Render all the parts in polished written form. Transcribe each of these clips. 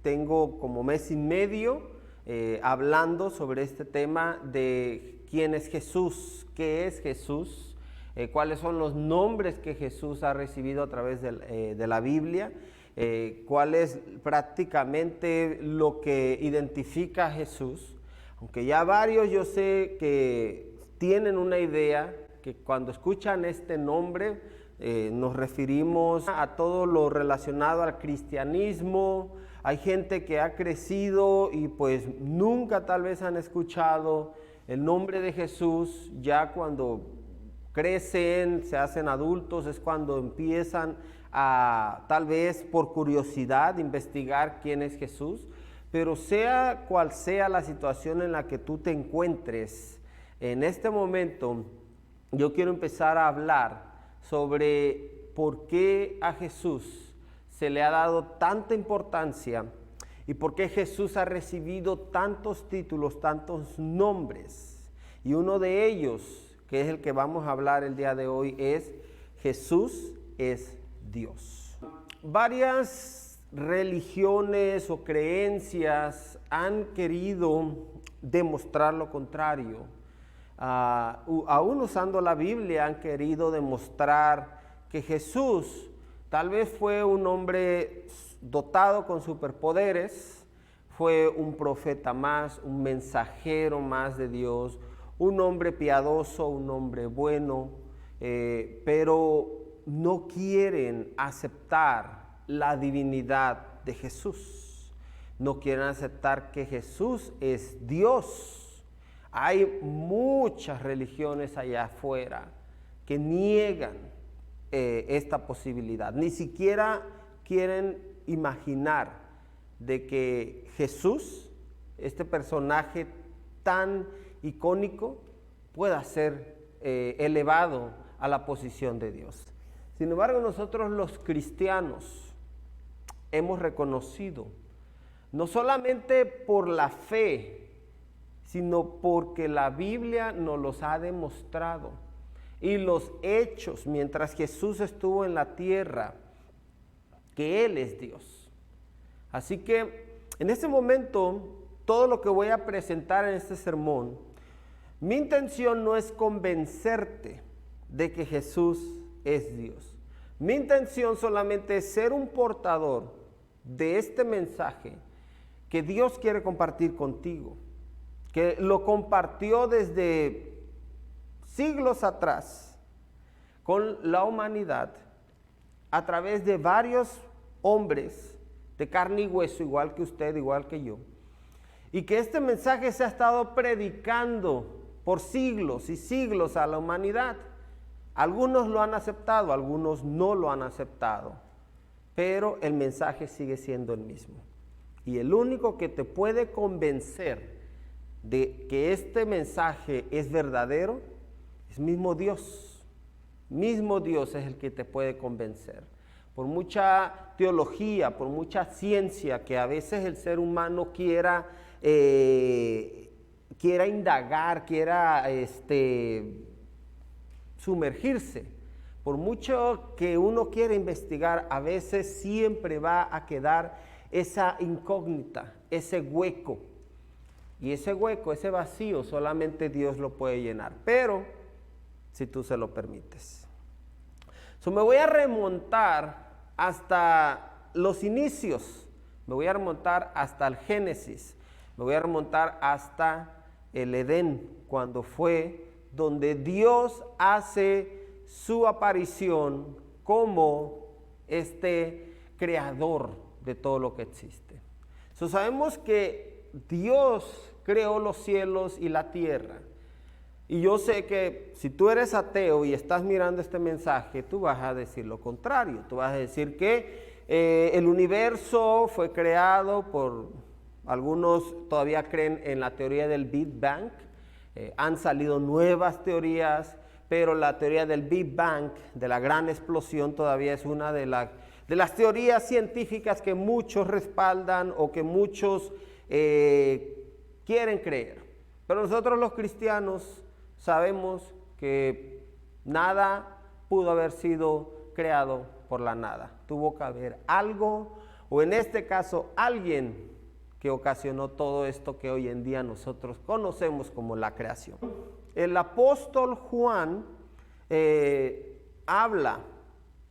tengo como mes y medio hablando sobre este tema de quién es Jesús, qué es Jesús, cuáles son los nombres que Jesús ha recibido a través de la Biblia, cuál es prácticamente lo que identifica a Jesús. Aunque ya varios yo sé que tienen una idea que cuando escuchan este nombre nos referimos a todo lo relacionado al cristianismo. Hay gente que ha crecido y pues nunca tal vez han escuchado el nombre de Jesús. Ya cuando crecen, se hacen adultos, es cuando empiezan a, tal vez por curiosidad, investigar quién es Jesús. Pero sea cual sea la situación en la que tú te encuentres, en este momento yo quiero empezar a hablar sobre por qué a Jesús se le ha dado tanta importancia y por qué Jesús ha recibido tantos títulos, tantos nombres. Y uno de ellos, que es el que vamos a hablar el día de hoy, es Jesús es Dios. Varias religiones o creencias han querido demostrar lo contrario. Aún usando la Biblia han querido demostrar que Jesús tal vez fue un hombre dotado con superpoderes, fue un profeta más, un mensajero más de Dios, un hombre piadoso, un hombre bueno, pero no quieren aceptar la divinidad de Jesús. No quieren aceptar que Jesús es Dios. Hay muchas religiones allá afuera que niegan esta posibilidad. Ni siquiera quieren imaginar de que Jesús, este personaje tan icónico, pueda ser elevado a la posición de Dios. Sin embargo, nosotros los cristianos hemos reconocido, no solamente por la fe, sino porque la Biblia nos los ha demostrado y los hechos mientras Jesús estuvo en la tierra, que Él es Dios. Así que en este momento, todo lo que voy a presentar en este sermón, mi intención no es convencerte de que Jesús es Dios. Mi intención solamente es ser un portador de este mensaje que Dios quiere compartir contigo, que lo compartió desde siglos atrás con la humanidad a través de varios hombres de carne y hueso, igual que usted, igual que yo, y que este mensaje se ha estado predicando por siglos y siglos a la humanidad. Algunos lo han aceptado, algunos no lo han aceptado, pero el mensaje sigue siendo el mismo. Y el único que te puede convencer de que este mensaje es verdadero es mismo Dios. Mismo Dios es el que te puede convencer. Por mucha teología, por mucha ciencia que a veces el ser humano quiera indagar, quiera sumergirse, por mucho que uno quiera investigar, a veces siempre va a quedar esa incógnita, ese hueco. Y ese hueco, ese vacío, solamente Dios lo puede llenar, pero si tú se lo permites. Me voy a remontar hasta los inicios, me voy a remontar hasta el Génesis, me voy a remontar hasta el Edén, cuando fue donde Dios hace su aparición como este creador de todo lo que existe. Sabemos que Dios creó los cielos y la tierra. Y yo sé que si tú eres ateo y estás mirando este mensaje, tú vas a decir lo contrario. Tú vas a decir que el universo fue creado por, algunos todavía creen en la teoría del Big Bang. Han salido nuevas teorías, pero la teoría del Big Bang, de la gran explosión, todavía es una de las teorías científicas que muchos respaldan o que muchos quieren creer. Pero nosotros los cristianos sabemos que nada pudo haber sido creado por la nada. Tuvo que haber algo, o en este caso alguien que ocasionó todo esto que hoy en día nosotros conocemos como la creación. El apóstol Juan habla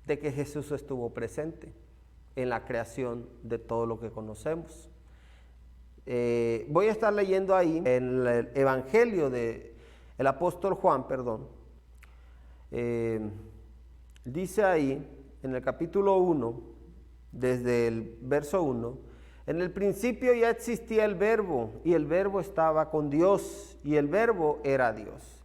de que Jesús estuvo presente en la creación de todo lo que conocemos. Voy a estar leyendo ahí en el Evangelio del apóstol Juan, dice ahí en el capítulo 1, desde el verso 1, en el principio ya existía el Verbo, y el Verbo estaba con Dios, y el Verbo era Dios.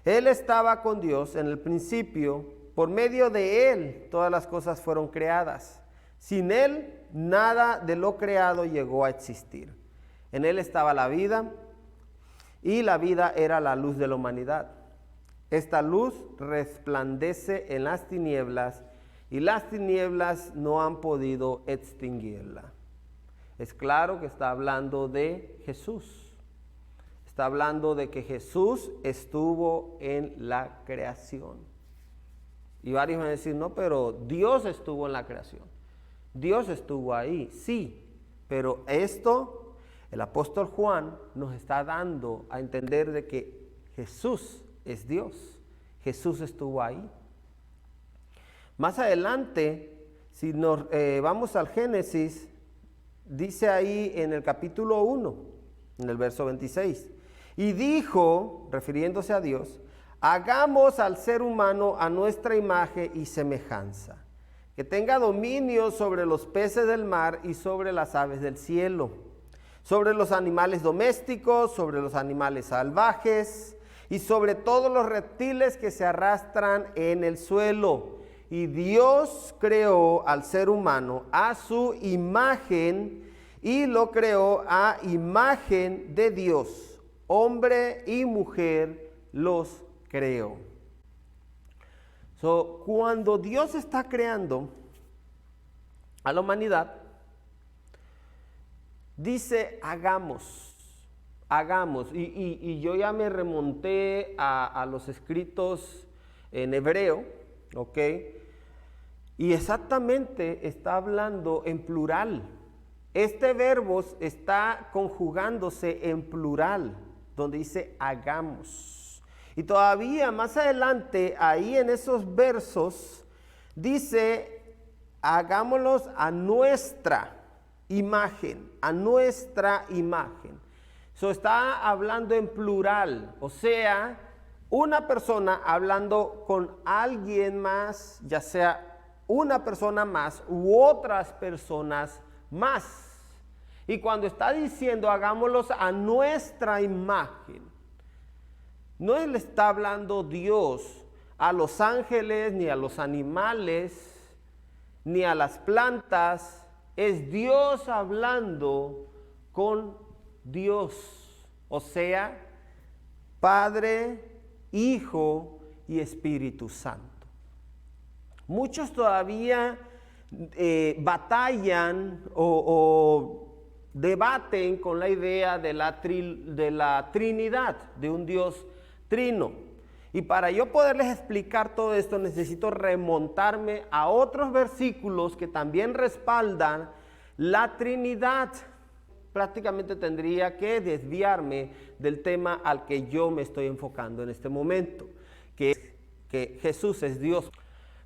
Él estaba con Dios en el principio, por medio de Él todas las cosas fueron creadas. Sin Él, nada de lo creado llegó a existir. En Él estaba la vida, y la vida era la luz de la humanidad. Esta luz resplandece en las tinieblas, y las tinieblas no han podido extinguirla. Es claro que está hablando de Jesús. Está hablando de que Jesús estuvo en la creación. Y varios van a decir, no, pero Dios estuvo en la creación. Dios estuvo ahí, sí. Pero esto, el apóstol Juan nos está dando a entender de que Jesús es Dios. Jesús estuvo ahí. Más adelante, si nos vamos al Génesis, dice ahí en el capítulo 1, en el verso 26, y dijo, refiriéndose a Dios, hagamos al ser humano a nuestra imagen y semejanza, que tenga dominio sobre los peces del mar y sobre las aves del cielo, sobre los animales domésticos, sobre los animales salvajes y sobre todos los reptiles que se arrastran en el suelo. Y Dios creó al ser humano a su imagen y lo creó a imagen de Dios. Hombre y mujer los creó. Cuando Dios está creando a la humanidad, dice hagamos. Y yo ya me remonté a los escritos en hebreo, ¿ok? Y exactamente está hablando en plural. Este verbo está conjugándose en plural, donde dice hagamos. Y todavía más adelante, ahí en esos versos, dice hagámoslos a nuestra imagen, a nuestra imagen. Está hablando en plural, o sea, una persona hablando con alguien más, ya sea una persona más u otras personas más. Y cuando está diciendo hagámoslos a nuestra imagen, no le está hablando Dios a los ángeles, ni a los animales, ni a las plantas. Es Dios hablando con Dios, o sea, Padre, Hijo y Espíritu Santo. Muchos todavía batallan o debaten con la idea de la Trinidad, de un Dios trino. Y para yo poderles explicar todo esto, necesito remontarme a otros versículos que también respaldan la Trinidad. Prácticamente tendría que desviarme del tema al que yo me estoy enfocando en este momento, que es que Jesús es Dios.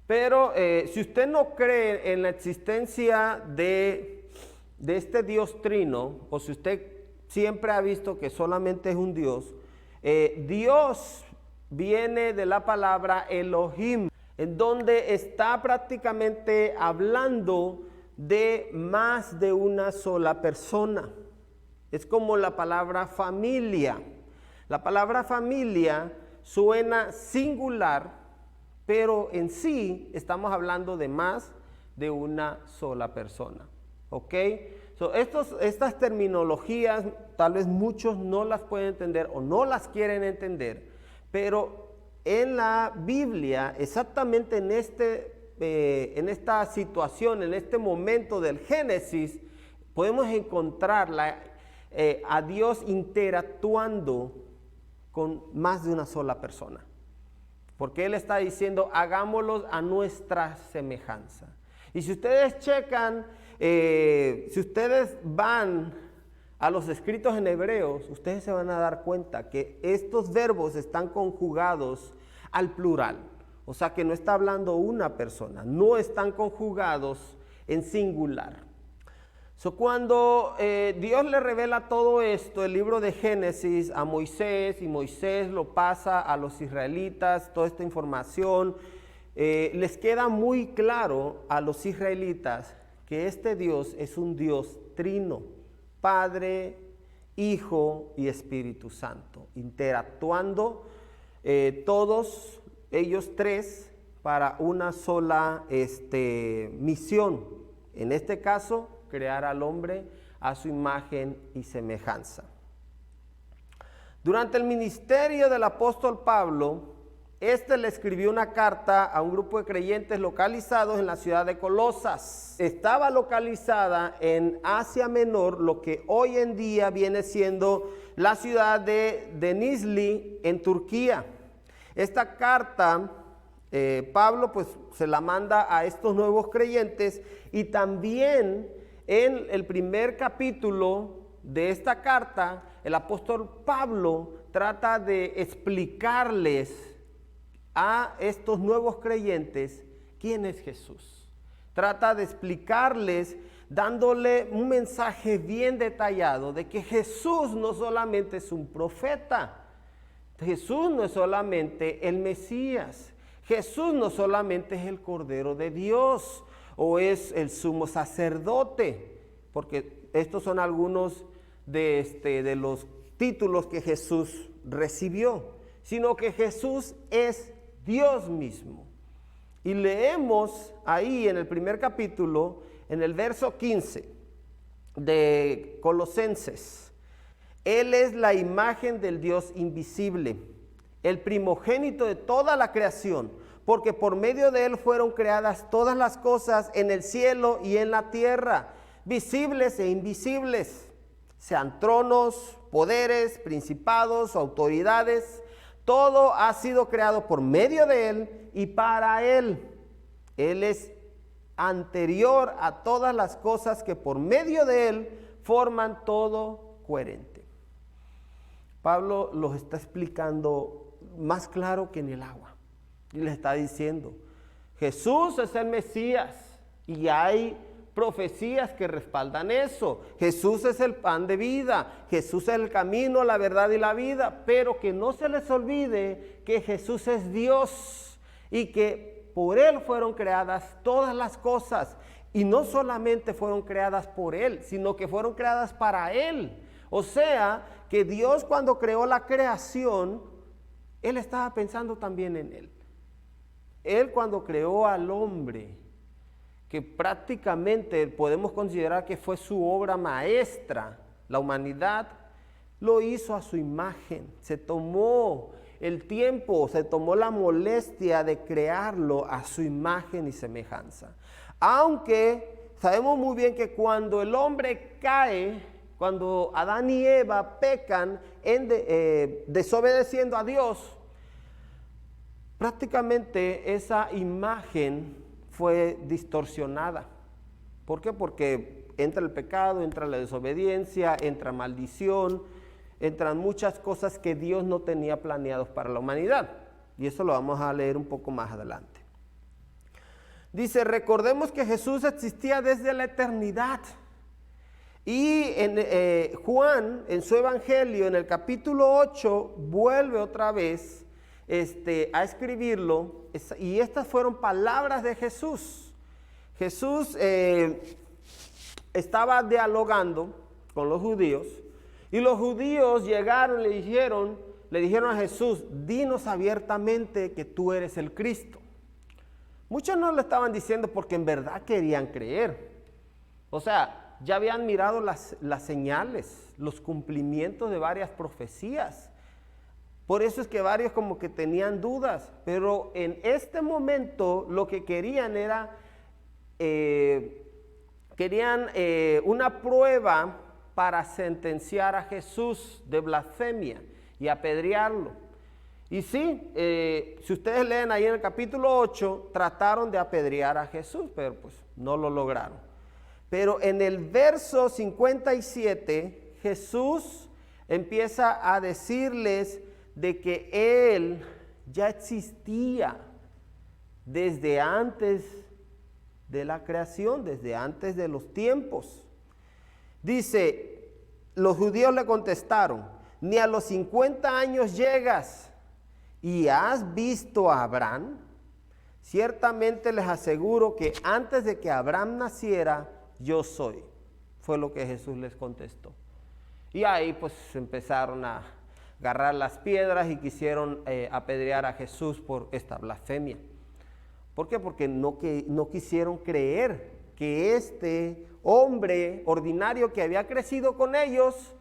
Pero si usted no cree en la existencia de este Dios trino, o si usted siempre ha visto que solamente es un Dios, Dios viene de la palabra Elohim, en donde está prácticamente hablando de más de una sola persona. Es como la palabra familia. La palabra familia suena singular, pero en sí estamos hablando de más de una sola persona. ¿Ok? Estas terminologías tal vez muchos no las pueden entender o no las quieren entender, pero en la Biblia, exactamente en esta situación, en este momento del Génesis, podemos encontrar a Dios interactuando con más de una sola persona. Porque Él está diciendo, hagámoslos a nuestra semejanza. Y si ustedes checan, si ustedes van a los escritos en hebreos, ustedes se van a dar cuenta que estos verbos están conjugados al plural. O sea que no está hablando una persona, no están conjugados en singular. Cuando Dios le revela todo esto, el libro de Génesis, a Moisés, y Moisés lo pasa a los israelitas, toda esta información, les queda muy claro a los israelitas que este Dios es un Dios trino, Padre, Hijo y Espíritu Santo, interactuando todos ellos tres para una sola misión. En este caso, crear al hombre a su imagen y semejanza. Durante el ministerio del apóstol Pablo, le escribió una carta a un grupo de creyentes localizados en la ciudad de Colosas. Estaba localizada en Asia Menor, lo que hoy en día viene siendo la ciudad de Denizli, en Turquía. Esta carta, Pablo pues se la manda a estos nuevos creyentes, y también en el primer capítulo de esta carta, el apóstol Pablo trata de explicarles a estos nuevos creyentes quién es Jesús. Trata de explicarles, dándole un mensaje bien detallado de que Jesús no solamente es un profeta, Jesús no es solamente el Mesías, Jesús no solamente es el Cordero de Dios o es el sumo sacerdote, porque estos son algunos de los títulos que Jesús recibió, sino que Jesús es Dios mismo. Y leemos ahí en el primer capítulo, en el verso 15 de Colosenses: Él es la imagen del Dios invisible, el primogénito de toda la creación, porque por medio de Él fueron creadas todas las cosas en el cielo y en la tierra, visibles e invisibles, sean tronos, poderes, principados, autoridades. Todo ha sido creado por medio de Él y para Él. Él es anterior a todas las cosas, que por medio de Él forman todo coherente. Pablo los está explicando más claro que en el agua. Y les está diciendo, Jesús es el Mesías, y hay profecías que respaldan eso. Jesús es el pan de vida, Jesús es el camino, la verdad y la vida, pero que no se les olvide que Jesús es Dios y que por Él fueron creadas todas las cosas, y no solamente fueron creadas por Él, sino que fueron creadas para Él. O sea, que Dios, cuando creó la creación, Él estaba pensando también en Él. Él, cuando creó al hombre, que prácticamente podemos considerar que fue su obra maestra, la humanidad, lo hizo a su imagen. Se tomó el tiempo, se tomó la molestia de crearlo a su imagen y semejanza. Aunque sabemos muy bien que cuando el hombre cae, cuando Adán y Eva pecan desobedeciendo a Dios, prácticamente esa imagen fue distorsionada. ¿Por qué? Porque entra el pecado, entra la desobediencia, entra maldición, entran muchas cosas que Dios no tenía planeados para la humanidad. Y eso lo vamos a leer un poco más adelante. Dice, recordemos que Jesús existía desde la eternidad. Y Juan, en su evangelio, en el capítulo 8, vuelve otra vez a escribirlo, y estas fueron palabras de Jesús. Jesús estaba dialogando con los judíos, y los judíos llegaron y le dijeron a Jesús, dinos abiertamente que tú eres el Cristo. Muchos no lo estaban diciendo porque en verdad querían creer. O sea, ya habían mirado las señales, los cumplimientos de varias profecías. Por eso es que varios como que tenían dudas, pero en este momento lo que querían era, una prueba para sentenciar a Jesús de blasfemia y apedrearlo. Y sí, si ustedes leen ahí en el capítulo 8, trataron de apedrear a Jesús, pero pues no lo lograron. Pero en el verso 57, Jesús empieza a decirles de que Él ya existía desde antes de la creación, desde antes de los tiempos. Dice, los judíos le contestaron, ni a los 50 años llegas y has visto a Abraham. Ciertamente les aseguro que antes de que Abraham naciera, yo soy. Fue lo que Jesús les contestó. Y ahí pues empezaron a agarrar las piedras y quisieron apedrear a Jesús por esta blasfemia. ¿Por qué? Porque no quisieron creer que este hombre ordinario que había crecido con ellos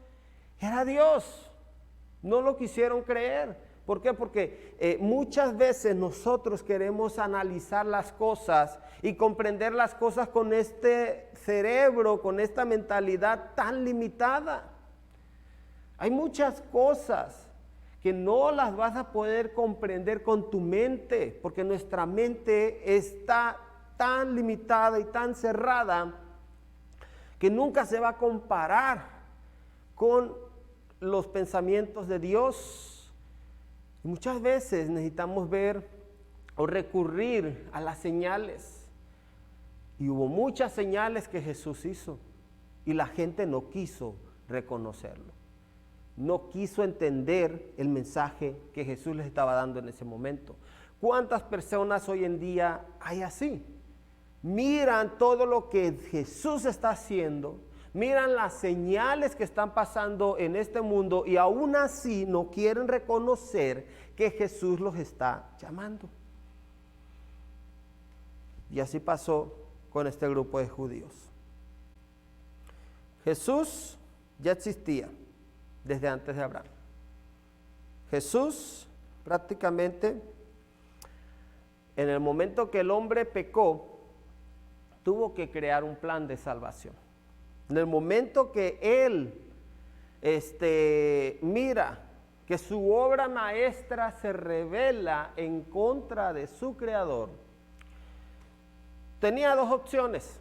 era Dios. No lo quisieron creer. ¿Por qué? Porque muchas veces nosotros queremos analizar las cosas y comprender las cosas con este cerebro, con esta mentalidad tan limitada. Hay muchas cosas que no las vas a poder comprender con tu mente, porque nuestra mente está tan limitada y tan cerrada que nunca se va a comparar con los pensamientos de Dios. Y muchas veces necesitamos ver o recurrir a las señales. Y hubo muchas señales que Jesús hizo y la gente no quiso reconocerlo. No quiso entender el mensaje que Jesús les estaba dando en ese momento. ¿Cuántas personas hoy en día hay así? Miran todo lo que Jesús está haciendo, miran las señales que están pasando en este mundo y aún así no quieren reconocer que Jesús los está llamando. Y así pasó con este grupo de judíos. Jesús ya existía desde antes de Abraham. Jesús prácticamente en el momento que el hombre pecó, tuvo que crear un plan de salvación. En el momento que él mira que su obra maestra se revela en contra de su creador, tenía dos opciones.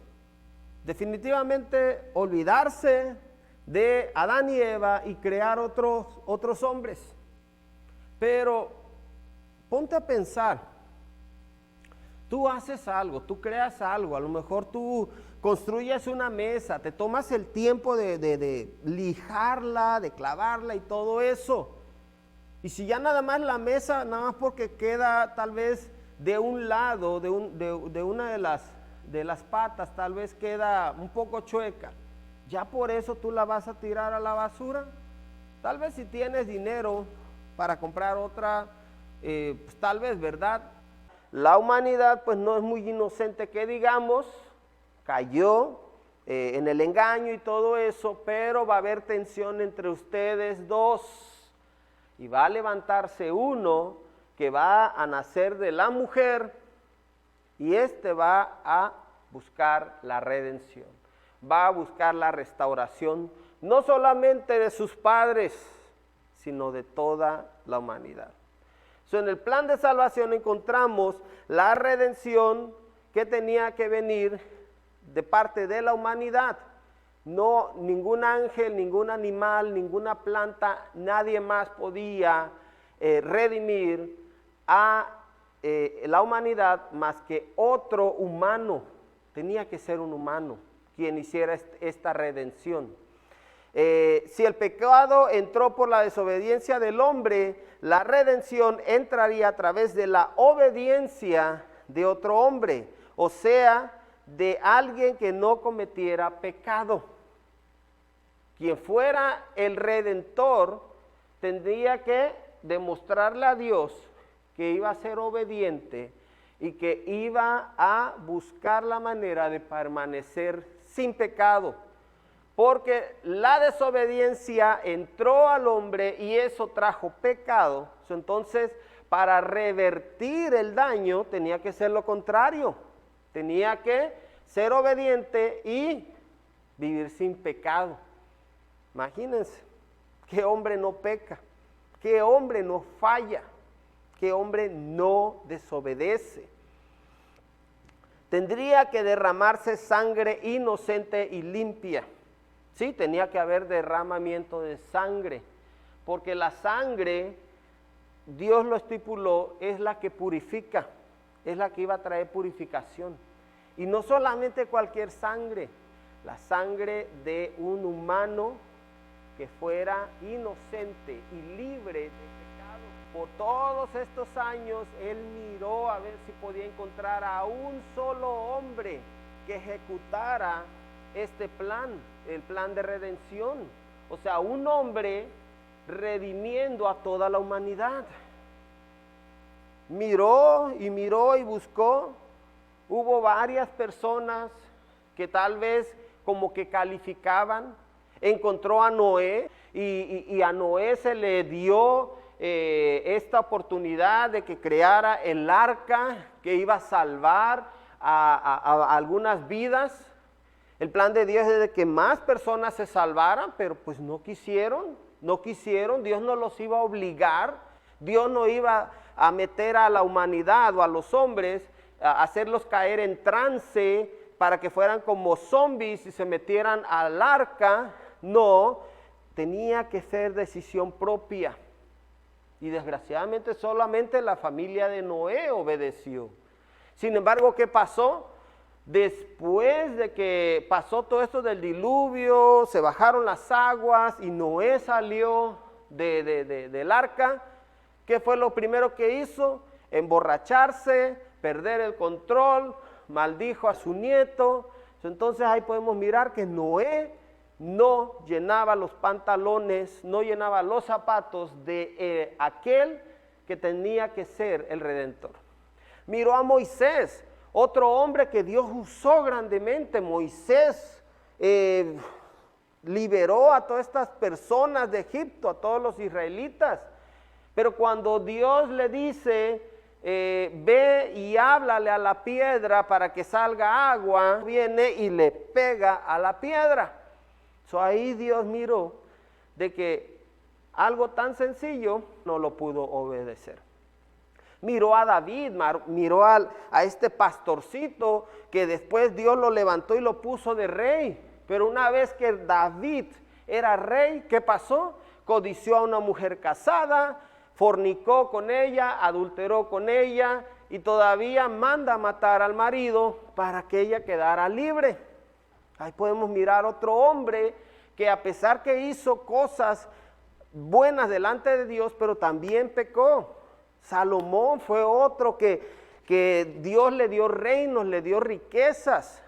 Definitivamente olvidarse de Adán y Eva y crear otros hombres. Pero ponte a pensar, tú haces algo, tú creas algo, a lo mejor tú construyes una mesa, te tomas el tiempo de lijarla, de clavarla y todo eso. Y si ya nada más la mesa, nada más porque queda tal vez de un lado, de una de las patas, tal vez queda un poco chueca, ya por eso tú la vas a tirar a la basura. Tal vez si tienes dinero para comprar otra, pues tal vez, ¿verdad? La humanidad pues no es muy inocente que digamos, cayó en el engaño y todo eso, pero va a haber tensión entre ustedes dos y va a levantarse uno que va a nacer de la mujer y va a buscar la redención, va a buscar la restauración no solamente de sus padres, sino de toda la humanidad. En el plan de salvación encontramos la redención que tenía que venir de parte de la humanidad. No, ningún ángel, ningún animal, ninguna planta, nadie más podía redimir a la humanidad más que otro humano. Tenía que ser un humano quien hiciera esta redención. Si el pecado entró por la desobediencia del hombre, la redención entraría a través de la obediencia de otro hombre, o sea, de alguien que no cometiera pecado. Quien fuera el redentor tendría que demostrarle a Dios que iba a ser obediente y que iba a buscar la manera de permanecer sin pecado. Porque la desobediencia entró al hombre y eso trajo pecado. Entonces, para revertir el daño tenía que ser lo contrario. Tenía que ser obediente y vivir sin pecado. Imagínense, ¿qué hombre no peca? ¿Qué hombre no falla? ¿Qué hombre no desobedece? Tendría que derramarse sangre inocente y limpia. Sí, tenía que haber derramamiento de sangre, porque la sangre, Dios lo estipuló, es la que purifica, es la que iba a traer purificación. Y no solamente cualquier sangre, la sangre de un humano que fuera inocente y libre de pecado. Por todos estos años, él miró a ver si podía encontrar a un solo hombre que ejecutara este plan, el plan de redención. O sea, un hombre redimiendo a toda la humanidad. Miró y buscó. Hubo varias personas que tal vez como que calificaban. Encontró a Noé y a Noé se le dio esta oportunidad de que creara el arca que iba a salvar a algunas vidas. El plan de Dios es de que más personas se salvaran, pero pues no quisieron, Dios no los iba a obligar, Dios no iba a meter a la humanidad o a los hombres, a hacerlos caer en trance para que fueran como zombies y se metieran al arca. No, tenía que ser decisión propia. Y desgraciadamente solamente la familia de Noé obedeció. Sin embargo, ¿qué pasó? Después de que pasó todo esto del diluvio, se bajaron las aguas y Noé salió del arca, ¿qué fue lo primero que hizo? Emborracharse, perder el control, maldijo a su nieto. Entonces ahí podemos mirar que Noé no llenaba los pantalones, no llenaba los zapatos de aquel que tenía que ser el Redentor. Miró a Moisés, otro hombre que Dios usó grandemente. Moisés liberó a todas estas personas de Egipto, a todos los israelitas. Pero cuando Dios le dice, ve y háblale a la piedra para que salga agua, viene y le pega a la piedra. Ahí Dios miró de que algo tan sencillo no lo pudo obedecer. Miró a David, miró a este pastorcito que después Dios lo levantó y lo puso de rey. Pero una vez que David era rey, ¿qué pasó? Codició a una mujer casada, fornicó con ella, adulteró con ella y todavía manda a matar al marido para que ella quedara libre. Ahí podemos mirar otro hombre que a pesar que hizo cosas buenas delante de Dios, pero también pecó. Salomón fue otro que Dios le dio reinos, le dio riquezas,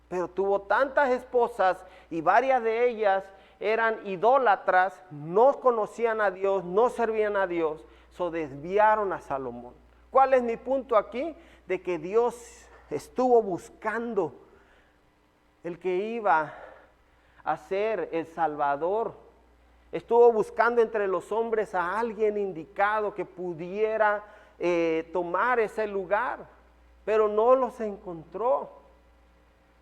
pero tuvo tantas esposas y varias de ellas eran idólatras, no conocían a Dios, no servían a Dios, desviaron a Salomón. ¿Cuál es mi punto aquí? De que Dios estuvo buscando el que iba a ser el Salvador. Estuvo buscando entre los hombres a alguien indicado que pudiera tomar ese lugar, pero no los encontró.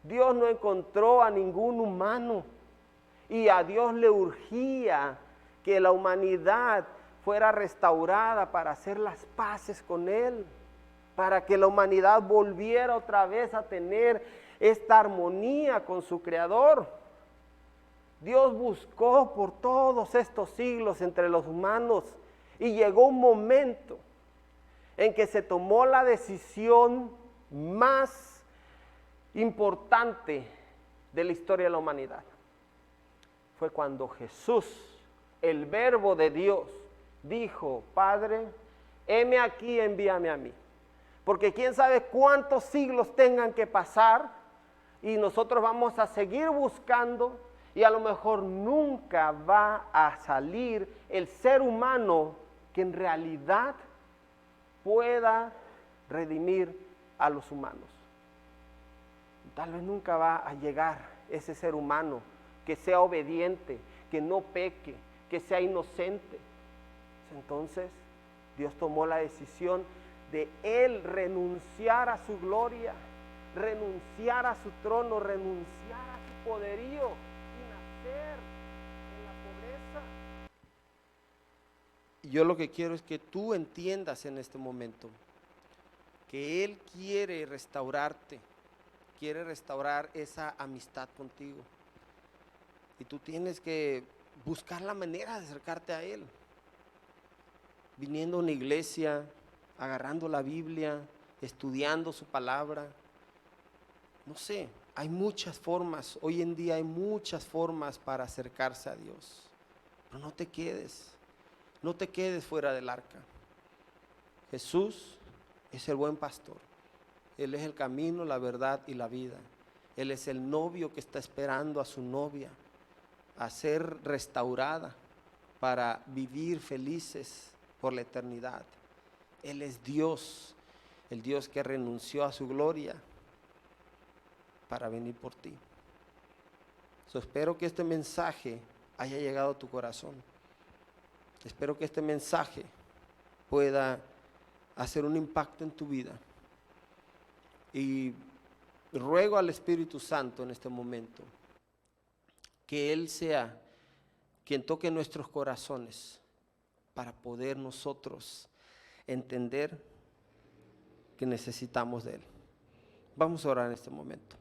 Dios no encontró a ningún humano y a Dios le urgía que la humanidad fuera restaurada para hacer las paces con Él, para que la humanidad volviera otra vez a tener esta armonía con su Creador. Dios buscó por todos estos siglos entre los humanos y llegó un momento en que se tomó la decisión más importante de la historia de la humanidad. Fue cuando Jesús, el Verbo de Dios, dijo: Padre, heme aquí, envíame a mí. Porque quién sabe cuántos siglos tengan que pasar y nosotros vamos a seguir buscando y a lo mejor nunca va a salir el ser humano que en realidad pueda redimir a los humanos. Tal vez nunca va a llegar ese ser humano que sea obediente, que no peque, que sea inocente. Entonces Dios tomó la decisión de Él renunciar a su gloria, renunciar a su trono, renunciar a su poderío y nacer en la pobreza. yo lo que quiero es que tú entiendas en este momento que Él quiere restaurarte, quiere restaurar esa amistad contigo. Y tú tienes que buscar la manera de acercarte a Él, viniendo a una iglesia, agarrando la Biblia, estudiando su palabra. No sé, hay muchas formas, hoy en día hay muchas formas para acercarse a Dios. Pero no te quedes fuera del arca. Jesús es el buen pastor. Él es el camino, la verdad y la vida. Él es el novio que está esperando a su novia a ser restaurada para vivir felices por la eternidad. Él es Dios, el Dios que renunció a su gloria para venir por ti. Espero que este mensaje haya llegado a tu corazón. Espero que este mensaje pueda hacer un impacto en tu vida. Y ruego al Espíritu Santo en este momento que Él sea quien toque nuestros corazones para poder nosotros entender que necesitamos de Él. Vamos a orar en este momento.